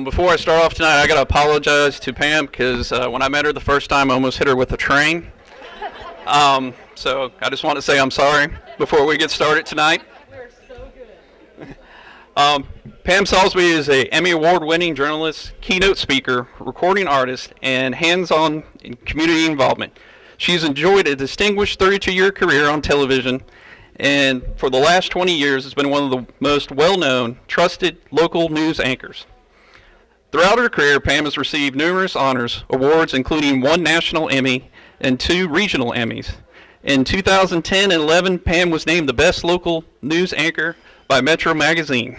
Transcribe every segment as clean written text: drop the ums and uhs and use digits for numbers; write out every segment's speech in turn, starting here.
Before I start off tonight, I got to apologize to Pam because when I met her the first time, I almost hit her with a train. So I just want to say I'm sorry before we get started tonight. We're so good. Pam Saulsby is a Emmy Award-winning journalist, keynote speaker, recording artist, and hands-on in community involvement. She's enjoyed a distinguished 32-year career on television, and for the last 20 years has been one of the most well-known, trusted local news anchors. Throughout her career, Pam has received numerous honors, awards, including 1 national Emmy and 2 regional Emmys. In 2010 and 11, Pam was named the best local news anchor by Metro Magazine.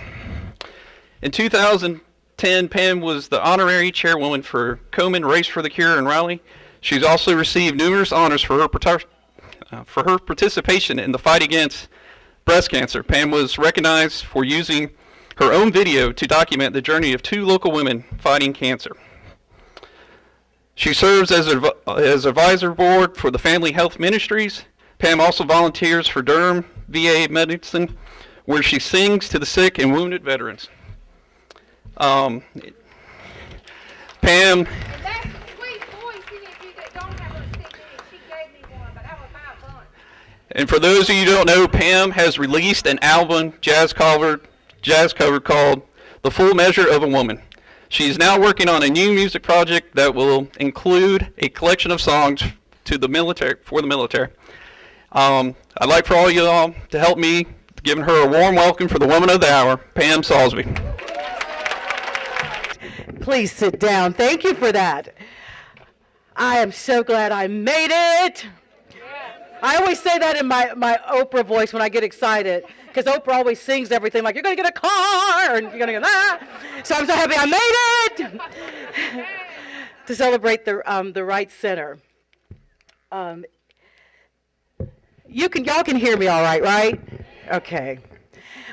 In 2010, Pam was the honorary chairwoman for Komen Race for the Cure in Raleigh. She's also received numerous honors for her participation in the fight against breast cancer. Pam was recognized for using her own video to document the journey of 2 local women fighting cancer. She serves as advisor board for the Family Health Ministries. Pam also volunteers for Durham VA Medicine, where she sings to the sick and wounded veterans. Pam. And that's a sweet voice in it. You that don't have her singing. She gave me one, but that was my fun. And for those of you who don't know, Pam has released an album, jazz cover called The Full Measure of a Woman. She's now working on a new music project that will include a collection of songs for the military. I'd like for all of you all to help me giving her a warm welcome for the Woman of the Hour, Pam Saulsby. Please sit down. Thank you for that. I am so glad I made it. I always say that in my Oprah voice when I get excited, because Oprah always sings everything like, you're going to get a car, and you're going to get So I'm so happy I made it to celebrate the Wright Center. Y'all can hear me all right? Okay.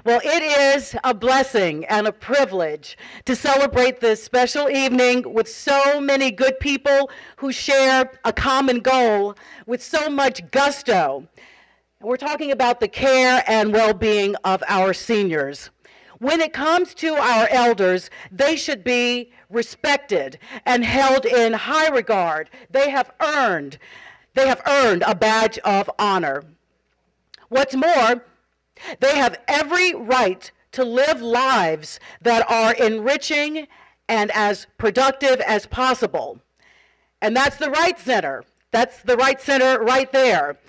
Well, it is a blessing and a privilege to celebrate this special evening with so many good people who share a common goal with so much gusto. We're talking about the care and well-being of our seniors. When it comes to our elders, they should be respected and held in high regard. They have earned a badge of honor. What's more, they have every right to live lives that are enriching and as productive as possible. And that's the Wright Center. That's the Wright Center right there.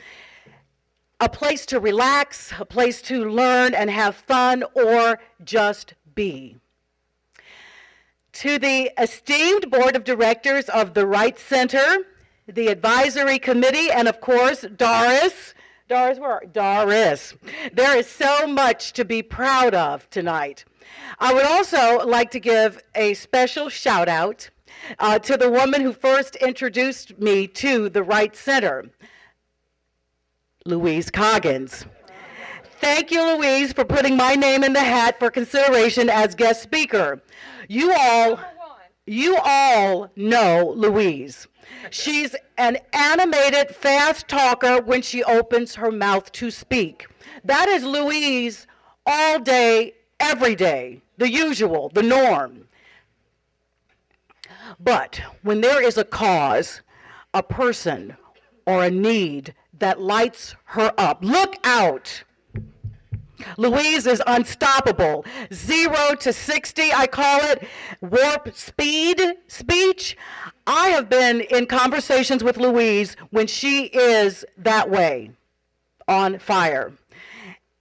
A place to relax, a place to learn and have fun, or just be. To the esteemed board of directors of the Wright Center, the advisory committee, and of course, Doris. There is so much to be proud of tonight. I would also like to give a special shout out to the woman who first introduced me to the Wright Center, Louise Coggins. Thank you, Louise, for putting my name in the hat for consideration as guest speaker. You all know Louise. She's an animated, fast talker when she opens her mouth to speak. That is Louise all day, every day, the usual, the norm. But when there is a cause, a person, or a need that lights her up, look out. Louise is unstoppable. 0 to 60, I call it warp speed speech. I have been in conversations with Louise when she is that way, on fire.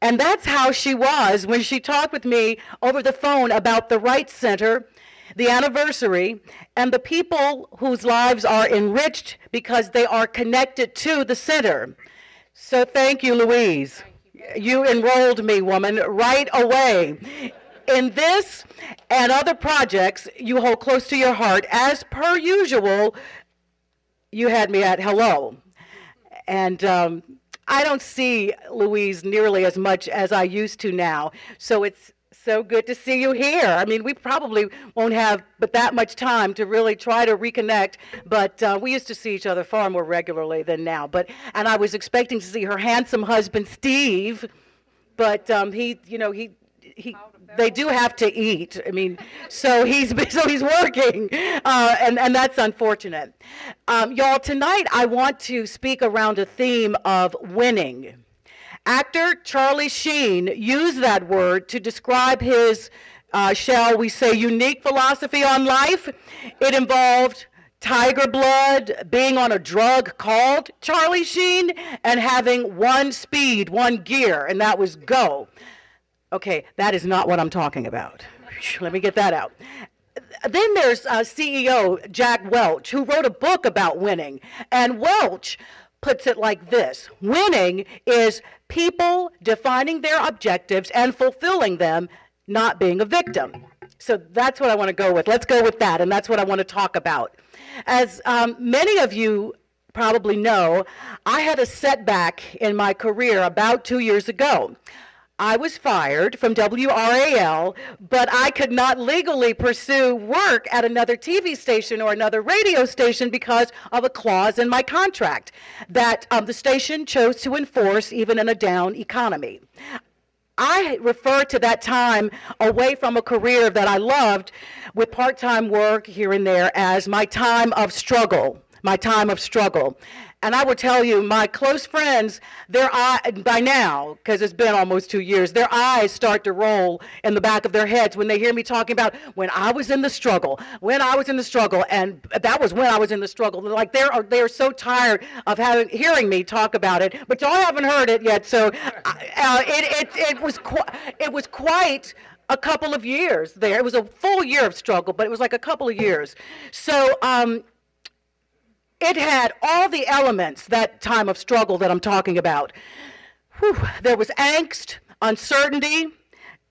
And that's how she was when she talked with me over the phone about the Wright Center, the anniversary, and the people whose lives are enriched because they are connected to the center. So thank you, Louise. You enrolled me, woman, right away. In this and other projects you hold close to your heart, as per usual, you had me at hello. And I don't see Louise nearly as much as I used to now, so it's so good to see you here. I mean, we probably won't have but that much time to really try to reconnect, but we used to see each other far more regularly than now. And I was expecting to see her handsome husband, Steve, but he they do have to eat. I mean, so he's working, and that's unfortunate. Y'all, tonight I want to speak around a theme of winning. Actor Charlie Sheen used that word to describe his, shall we say, unique philosophy on life. It involved tiger blood, being on a drug called Charlie Sheen, and having one speed, one gear, and that was go. Okay, that is not what I'm talking about. Let me get that out. Then there's CEO Jack Welch, who wrote a book about winning, and Welch puts it like this: winning is people defining their objectives and fulfilling them, not being a victim. So that's what I want to go with. Let's go with that, and that's what I want to talk about. As many of you probably know, I had a setback in my career about 2 years ago. I was fired from WRAL, but I could not legally pursue work at another TV station or another radio station because of a clause in my contract that the station chose to enforce even in a down economy. I refer to that time away from a career that I loved with part-time work here and there as my time of struggle, And I will tell you, my close friends, by now, because it's been almost 2 years, their eyes start to roll in the back of their heads when they hear me talking about when I was in the struggle, and that was when I was in the struggle. Like they're so tired of hearing me talk about it, but y'all haven't heard it yet. So it was quite a couple of years there. It was a full year of struggle, but it was like a couple of years. So it had all the elements, that time of struggle that I'm talking about. Whew. There was angst, uncertainty,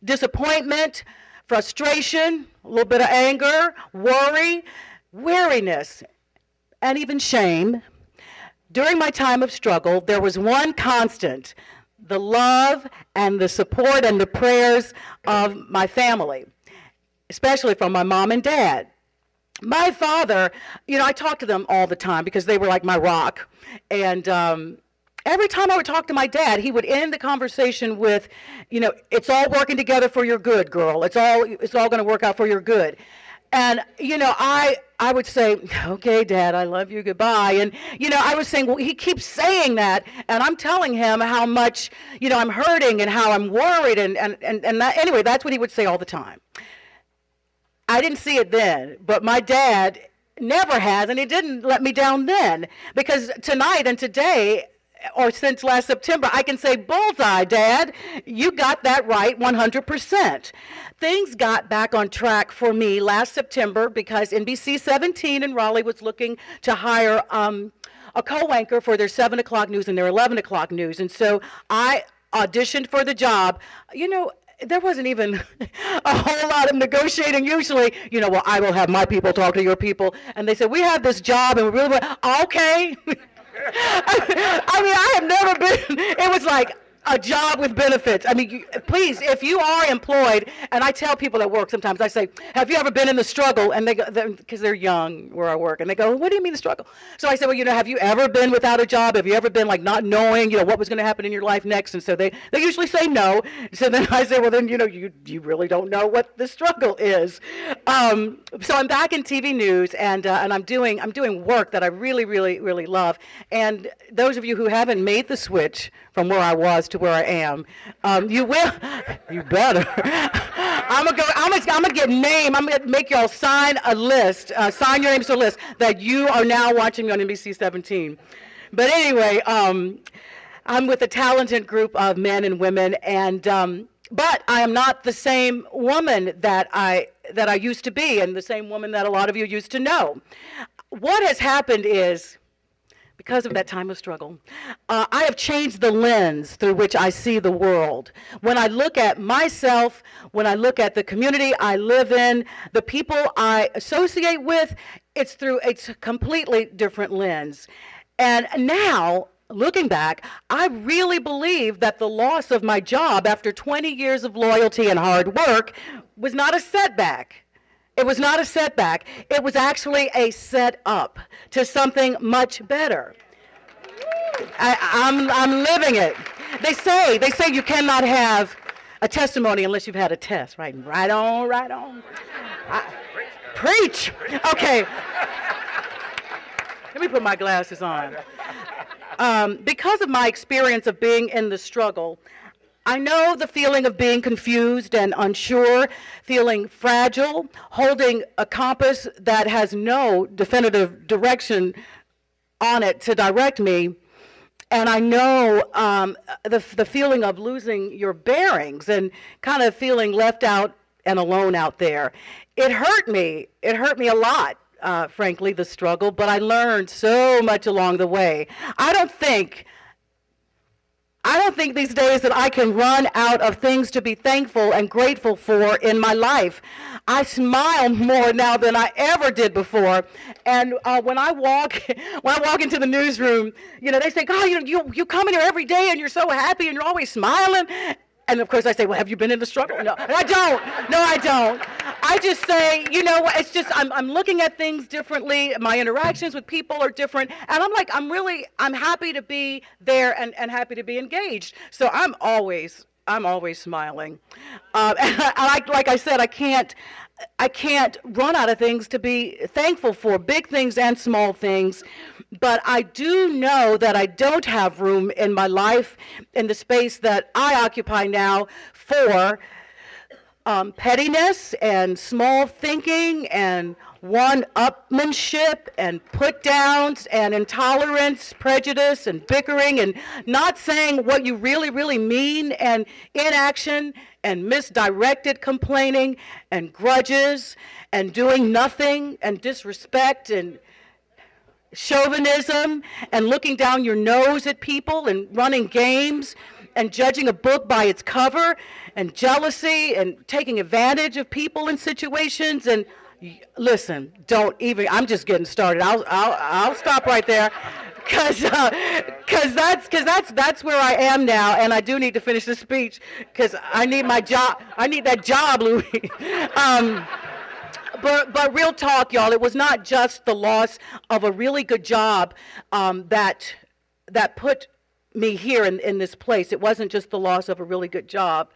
disappointment, frustration, a little bit of anger, worry, weariness, and even shame. During my time of struggle, there was one constant: the love and the support and the prayers of my family, especially from my mom and dad. My father, I talked to them all the time because they were like my rock. And every time I would talk to my dad, he would end the conversation with, it's all working together for your good, girl. It's all going to work out for your good. And, I would say, okay, Dad, I love you, goodbye. And, I was saying, well, he keeps saying that, and I'm telling him how much, I'm hurting and how I'm worried. And that, anyway, that's what he would say all the time. I didn't see it then, but my dad never has, and he didn't let me down then, because tonight and today, or since last September, I can say, bullseye, Dad, you got that right 100%. Things got back on track for me last September because NBC 17 in Raleigh was looking to hire a co-anchor for their 7 o'clock news and their 11 o'clock news, and so I auditioned for the job. There wasn't even a whole lot of negotiating. Usually, well, I will have my people talk to your people. And they said, we have this job and we really want, okay. I have never been, it was like a job with benefits. Please, if you are employed, and I tell people at work sometimes, I say, have you ever been in the struggle? And they go, because they're young where I work, and they go, what do you mean the struggle? So I said, well, have you ever been without a job? Have you ever been like not knowing, what was going to happen in your life next? And so they usually say no. So then I say, well, then, you really don't know what the struggle is. So I'm back in TV news, and I'm doing work that I really, really, really love. And those of you who haven't made the switch from where I was to where I am, you will. You better. I'm gonna get named. I'm gonna make y'all sign a list. Sign your names to a list that you are now watching me on NBC 17. But anyway, I'm with a talented group of men and women, and but I am not the same woman that I used to be, and the same woman that a lot of you used to know. What has happened is, because of that time of struggle, I have changed the lens through which I see the world. When I look at myself, when I look at the community I live in, the people I associate with, it's through a completely different lens. And now, looking back, I really believe that the loss of my job after 20 years of loyalty and hard work was not a setback. It was not a setback. It was actually a set up to something much better. I'm living it. They say you cannot have A testimony unless you've had a test, right? Right on, right on. Preach. Okay. Let me put my glasses on. Because of my experience of being in the struggle, I know the feeling of being confused and unsure, feeling fragile, holding a compass that has no definitive direction on it to direct me. And I know the feeling of losing your bearings and kind of feeling left out and alone out there. It hurt me. It hurt me a lot, frankly, the struggle, but I learned so much along the way. I don't think these days that I can run out of things to be thankful and grateful for in my life. I smile more now than I ever did before. And when I walk into the newsroom, they say, "God, you come in here every day and you're so happy and you're always smiling." And of course I say, "Well, have you been in the struggle?" No, I don't. No, I don't. I just say, it's just, I'm looking at things differently. My interactions with people are different. And I'm happy to be there and happy to be engaged. So I'm always smiling. And like I said, I can't run out of things to be thankful for, big things and small things. But I do know that I don't have room in my life, in the space that I occupy now, for pettiness and small thinking and one-upmanship and put-downs and intolerance, prejudice and bickering and not saying what you really, really mean, and inaction and misdirected complaining and grudges and doing nothing and disrespect and chauvinism and looking down your nose at people and running games and judging a book by its cover and jealousy and taking advantage of people in situations. And listen, don't even, I'm just getting started. I'll stop right there. Cause that's where I am now, and I do need to finish this speech because I need my job. I need that job, Louis. But real talk, y'all, it was not just the loss of a really good job that put me here in this place. It wasn't just the loss of a really good job.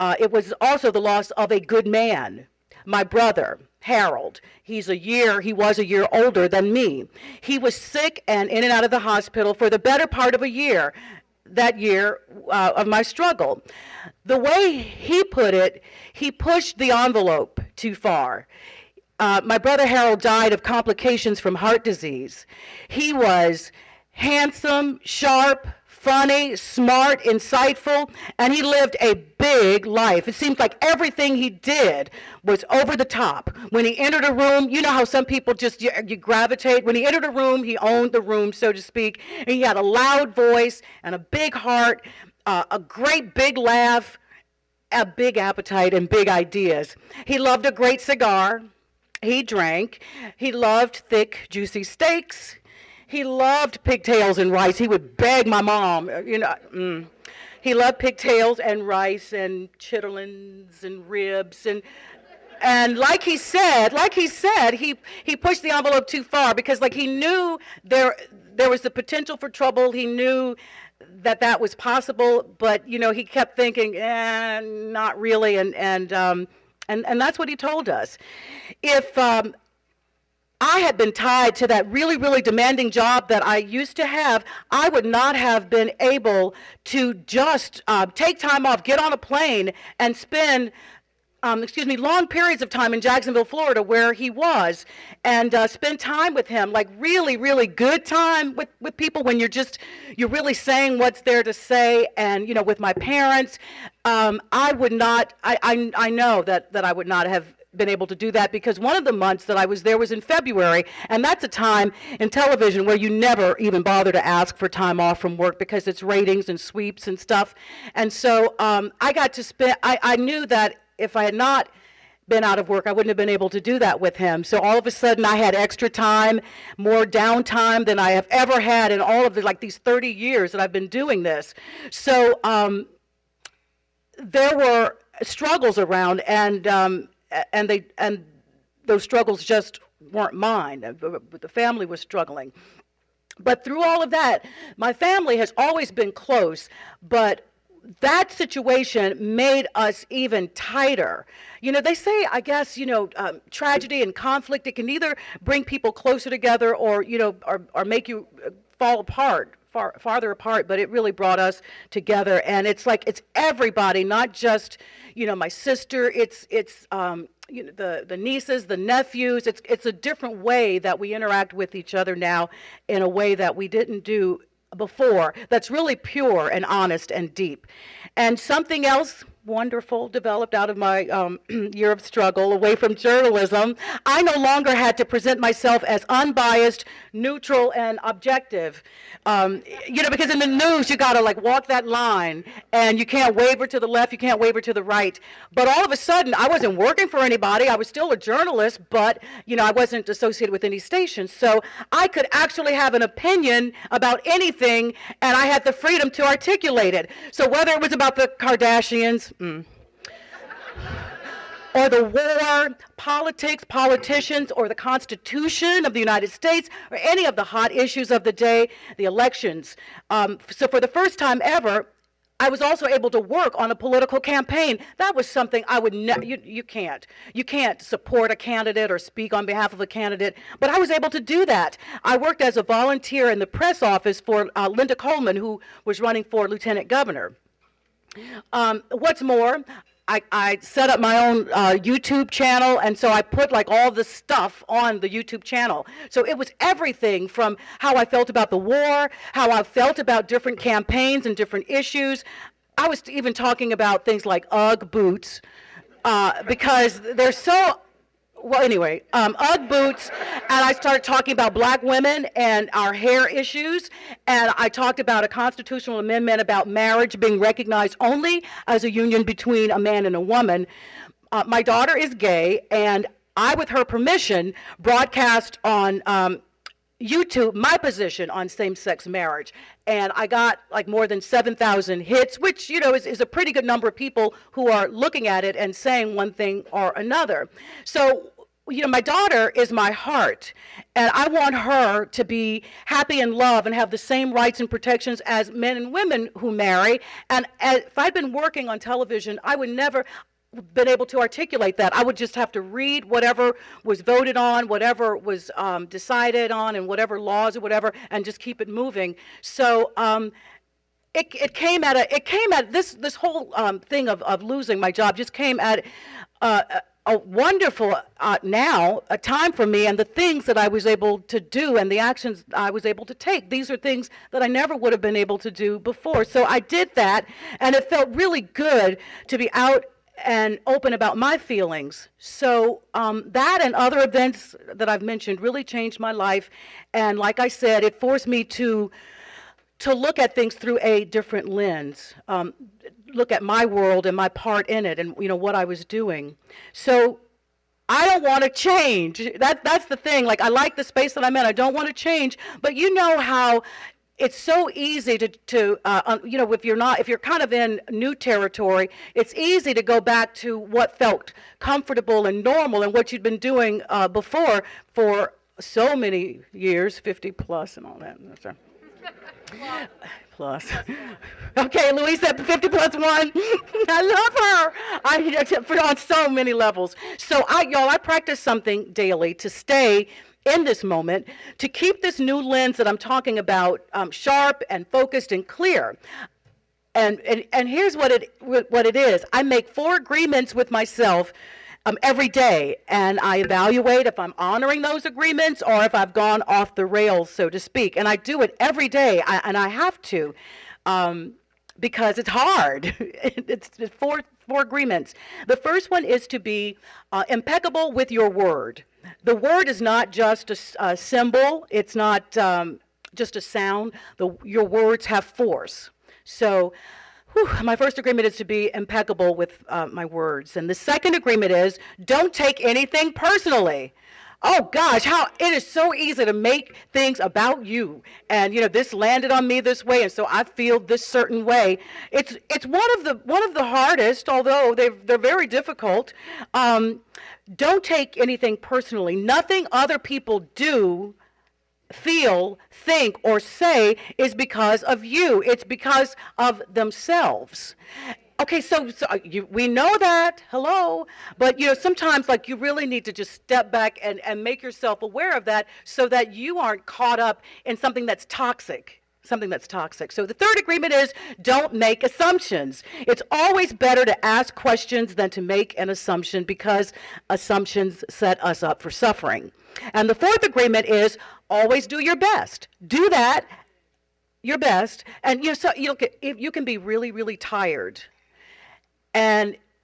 It was also the loss of a good man. My brother, Harold, he was a year older than me. He was sick and in and out of the hospital for the better part of a year, that year of my struggle. The way he put it, he pushed the envelope too far. My brother Harold died of complications from heart disease. He was handsome, sharp, funny, smart, insightful, and he lived a big life. It seemed like everything he did was over the top. When he entered a room, you know how some people just, you gravitate. When he entered a room, he owned the room, so to speak. And he had a loud voice and a big heart, a great big laugh, a big appetite, and big ideas. He loved a great cigar. He drank. He loved thick, juicy steaks. He loved pigtails and rice. He would beg my mom, He loved pigtails and rice and chitterlings and ribs and like he said, he pushed the envelope too far because he knew there was the potential for trouble. He knew that was possible, but he kept thinking, not really, and that's what he told us. If I had been tied to that really, really demanding job that I used to have, I would not have been able to just take time off, get on a plane, and spend long periods of time in Jacksonville, Florida, where he was, and spend time with him, like really, really good time with people when you're really saying what's there to say. And, with my parents, I would not, I know that I would not have been able to do that because one of the months that I was there was in February, and that's a time in television where you never even bother to ask for time off from work because it's ratings and sweeps and stuff. And so I got to spend, I knew that if I had not been out of work, I wouldn't have been able to do that with him. So all of a sudden I had extra time, more downtime than I have ever had in all of these 30 years that I've been doing this. So there were struggles around, and those struggles just weren't mine. The family was struggling. But through all of that, my family has always been close, but that situation made us even tighter. You know, they say, I guess, tragedy and conflict, it can either bring people closer together or, or make you fall apart, farther apart, but it really brought us together. And it's like, it's everybody, not just, my sister, it's the nieces, the nephews. It's a different way that we interact with each other now in a way that we didn't do before, that's really pure and honest and deep. And something else wonderful developed out of my year of struggle away from journalism. I no longer had to present myself as unbiased, neutral, and objective. Because in the news, you got to like walk that line, and you can't waver to the left, you can't waver to the right. But all of a sudden, I wasn't working for anybody. I was still a journalist, but I wasn't associated with any station. So I could actually have an opinion about anything, and I had the freedom to articulate it. So whether it was about the Kardashians, or the war, politics, politicians, or the Constitution of the United States, or any of the hot issues of the day, the elections. So for the first time ever, I was also able to work on a political campaign. That was something I would never, you can't support a candidate or speak on behalf of a candidate, but I was able to do that. I worked as a volunteer in the press office for Linda Coleman, who was running for lieutenant governor. What's more, I set up my own YouTube channel, and so I put like all the stuff on the YouTube channel. So it was everything from how I felt about the war, how I felt about different campaigns and different issues. I was even talking about things like Ugg boots, because they're so, well, anyway, Ugg boots, and I started talking about black women and our hair issues, and I talked about a constitutional amendment about marriage being recognized only as a union between a man and a woman. My daughter is gay, and I, with her permission, broadcast on YouTube my position on same-sex marriage, and I got like more than 7,000 hits, which is a pretty good number of people who are looking at it and saying one thing or another. So my daughter is my heart, and I want her to be happy in love and have the same rights and protections as men and women who marry. And if I'd been working on television, I would never been able to articulate that. I would just have to read whatever was voted on, whatever was decided on, and whatever laws or whatever, and just keep it moving. So it came at this whole thing of losing my job just came at a wonderful a time for me, and the things that I was able to do and the actions I was able to take. These are things that I never would have been able to do before. So I did that, and it felt really good to be out and open about my feelings. So that and other events that I've mentioned really changed my life. And like I said, it forced me to look at things through a different lens, look at my world and my part in it, and what I was doing. So I don't want to change. That's the thing. Like, I like the space that I'm in. I don't want to change. But you know how it's so easy to if you're kind of in new territory, it's easy to go back to what felt comfortable and normal and what you'd been doing before for so many years, 50 plus and all that. Plus. Okay, Louise said 50 plus one. I love her. On so many levels. So I practice something daily to stay in this moment, to keep this new lens that I'm talking about sharp and focused and clear. And here's what it is. I make 4 agreements with myself every day, and I evaluate if I'm honoring those agreements or if I've gone off the rails, so to speak. And I do it every day, and I have to, because it's hard. It's 4 agreements. The first one is to be impeccable with your word. The word is not just a symbol. It's not just a sound. Your words have force. So my first agreement is to be impeccable with my words. And the second agreement is don't take anything personally. Oh gosh, how it is so easy to make things about you. And this landed on me this way, and so I feel this certain way. It's one of the hardest, although they're very difficult. Don't take anything personally. Nothing other people do feel, think, or say is because of you. It's because of themselves. Okay, we know that, hello, but sometimes like you really need to just step back and make yourself aware of that so that you aren't caught up in something that's toxic. Something that's toxic. So the third agreement is don't make assumptions. It's always better to ask questions than to make an assumption because assumptions set us up for suffering. And the fourth agreement is always do your best. Do that, your best, and you can be really, really tired.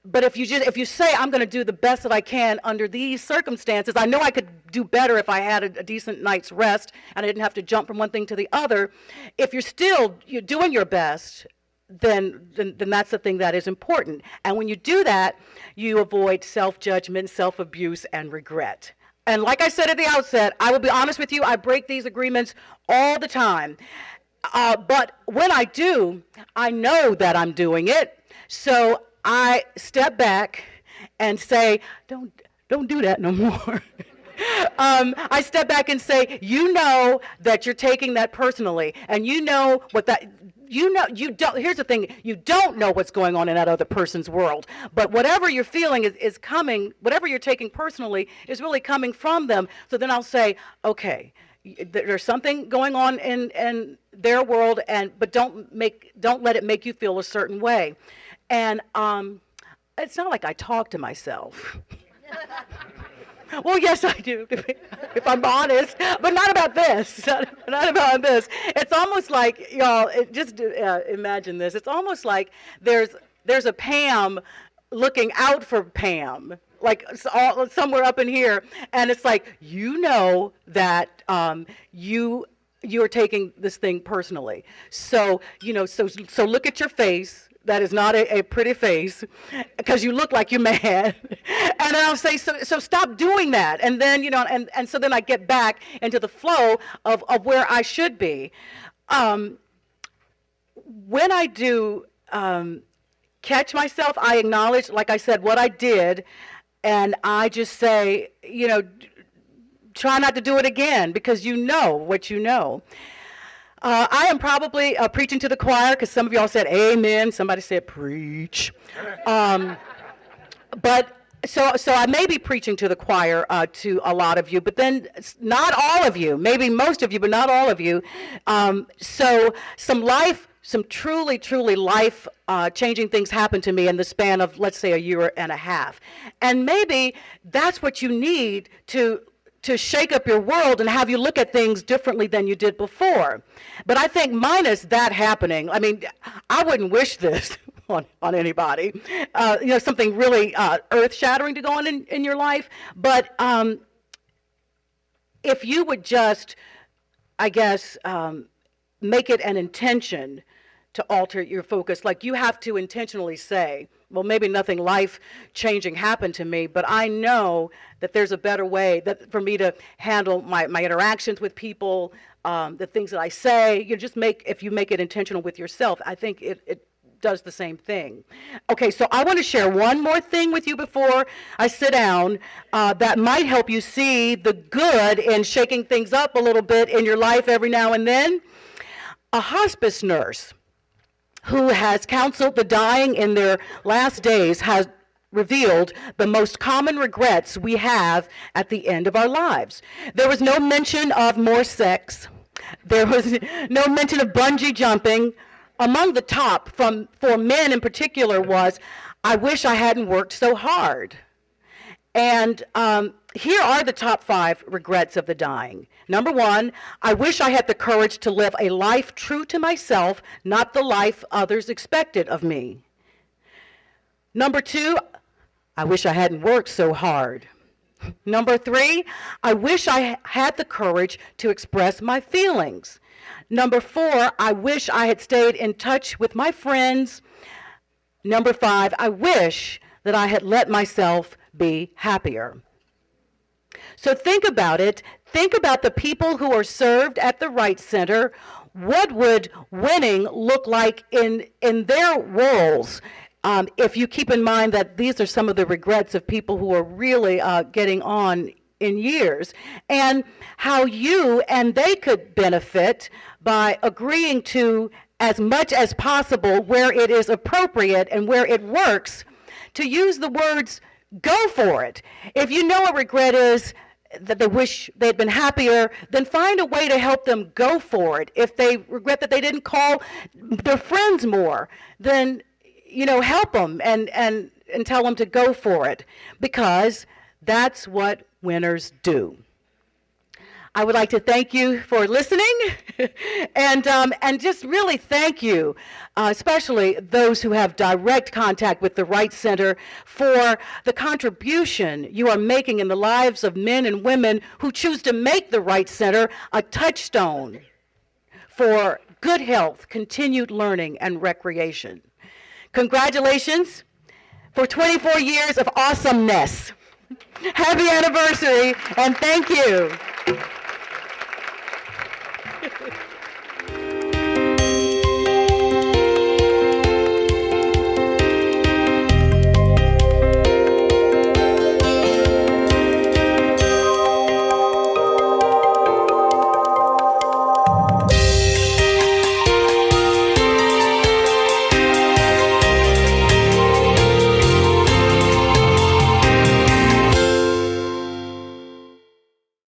But if you say I'm going to do the best that I can under these circumstances, I know I could do better if I had a decent night's rest and I didn't have to jump from one thing to the other. If you're doing your best, then that's the thing that is important. And when you do that, you avoid self-judgment, self-abuse, and regret. And like I said at the outset, I will be honest with you, I break these agreements all the time. But when I do, I know that I'm doing it. So I step back and say, don't do that no more. I step back and say, you know that you're taking that personally, and you know what that, you don't, here's the thing, you don't know what's going on in that other person's world, but whatever you're feeling is coming, whatever you're taking personally is really coming from them. So then I'll say, okay, there's something going on in their world, but don't let it make you feel a certain way. And it's not like I talk to myself. Well, yes, I do, if I'm honest, but not about this. Not about this. It's almost like, y'all, imagine this. It's almost like there's a Pam looking out for Pam, like somewhere up in here, and it's like, that you're taking this thing personally. So, so look at your face. That is not a pretty face, because you look like you're mad. And then I'll say, so stop doing that. And then, and so then I get back into the flow of where I should be. When I do catch myself, I acknowledge, like I said, what I did, and I just say, try not to do it again, because you know what you know. I am probably preaching to the choir, because some of y'all said amen. Somebody said preach. But so I may be preaching to the choir to a lot of you, but then not all of you, maybe most of you, but not all of you. So some truly, truly life-changing things happened to me in the span of, let's say, a year and a half. And maybe that's what you need to shake up your world and have you look at things differently than you did before. But I think minus that happening, I mean, I wouldn't wish this on anybody, something really earth-shattering to go on in your life. But if you would just, I guess, make it an intention to alter your focus, like you have to intentionally say, well, maybe nothing life-changing happened to me, but I know that there's a better way for me to handle my interactions with people, the things that I say. If you make it intentional with yourself, I think it does the same thing. Okay, so I want to share one more thing with you before I sit down that might help you see the good in shaking things up a little bit in your life every now and then. A hospice nurse who has counseled the dying in their last days has revealed the most common regrets we have at the end of our lives. There was no mention of more sex. There was no mention of bungee jumping. Among the top, for men in particular, was, I wish I hadn't worked so hard. And here are the top 5 regrets of the dying. Number 1, I wish I had the courage to live a life true to myself, not the life others expected of me. Number 2, I wish I hadn't worked so hard. Number 3, I wish I had the courage to express my feelings. Number 4, I wish I had stayed in touch with my friends. Number 5, I wish that I had let myself be happier. So think about it. Think about the people who are served at the Wright Center. What would winning look like in their roles? If you keep in mind that these are some of the regrets of people who are really getting on in years, and how you and they could benefit by agreeing to, as much as possible, where it is appropriate and where it works, to use the words, go for it. If you know what regret is, that they wish they'd been happier, then find a way to help them go for it. If they regret that they didn't call their friends more, then, help them and tell them to go for it, because that's what winners do. I would like to thank you for listening, and just really thank you, especially those who have direct contact with the Wright Center, for the contribution you are making in the lives of men and women who choose to make the Wright Center a touchstone for good health, continued learning, and recreation. Congratulations for 24 years of awesomeness. Happy anniversary, and thank you.